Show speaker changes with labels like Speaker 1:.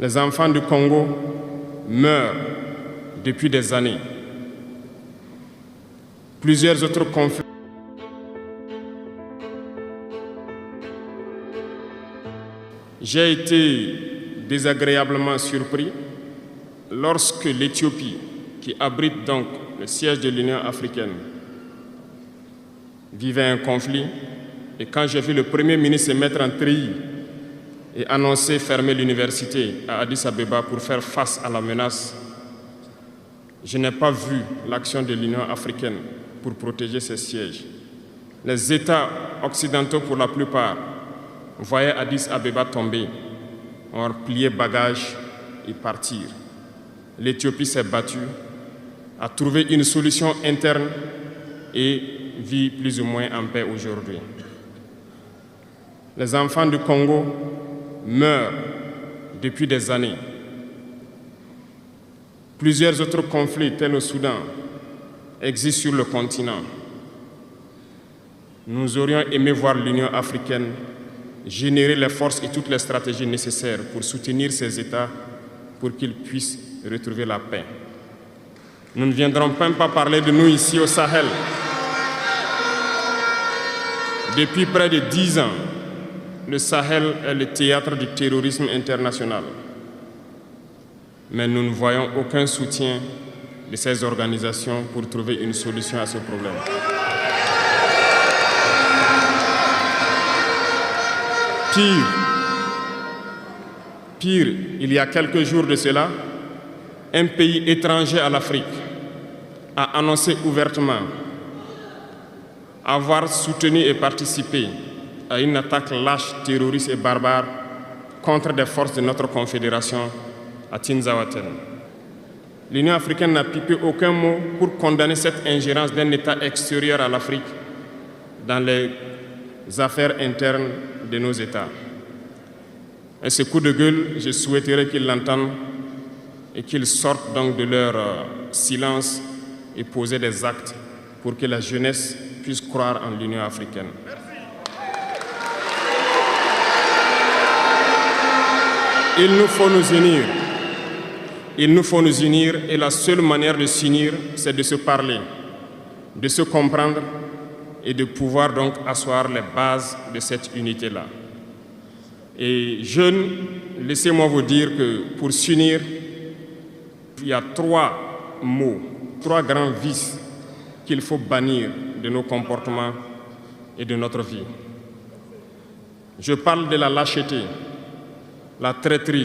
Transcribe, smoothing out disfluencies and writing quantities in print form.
Speaker 1: Les enfants du Congo meurent depuis des années. Plusieurs autres conflits. J'ai été désagréablement surpris lorsque l'Éthiopie, qui abrite donc le siège de l'Union africaine, vivait un conflit. Et quand j'ai vu le Premier ministre se mettre en treillis et annoncer fermer l'université à Addis Abeba pour faire face à la menace, je n'ai pas vu l'action de l'Union africaine pour protéger ses sièges. Les États occidentaux, pour la plupart, voyaient Addis Abeba tomber, ont plié bagages et partir. L'Éthiopie s'est battue, a trouvé une solution interne et vit plus ou moins en paix aujourd'hui. Les enfants du Congo meurent depuis des années. Plusieurs autres conflits, tels au Soudan, existent sur le continent. Nous aurions aimé voir l'Union africaine générer les forces et toutes les stratégies nécessaires pour soutenir ces États pour qu'ils puissent retrouver la paix. Nous ne viendrons même pas parler de nous ici au Sahel. Depuis près de 10 ans, le Sahel est le théâtre du terrorisme international. Mais nous ne voyons aucun soutien de ces organisations pour trouver une solution à ce problème. Pire, il y a quelques jours de cela, un pays étranger à l'Afrique a annoncé ouvertement avoir soutenu et participé à une attaque lâche, terroriste et barbare contre des forces de notre confédération à Tinzaouaten. L'Union africaine n'a pipé aucun mot pour condamner cette ingérence d'un État extérieur à l'Afrique dans les affaires internes de nos États. Et ce coup de gueule, je souhaiterais qu'ils l'entendent et qu'ils sortent donc de leur silence et poser des actes pour que la jeunesse puisse croire en l'Union africaine. Il nous faut nous unir. Il nous faut nous unir et la seule manière de s'unir, c'est de se parler, de se comprendre et de pouvoir donc asseoir les bases de cette unité-là. Et jeunes, laissez-moi vous dire que pour s'unir, il y a 3 mots, 3 grands vices qu'il faut bannir de nos comportements et de notre vie. Je parle de la lâcheté, la traîtrise,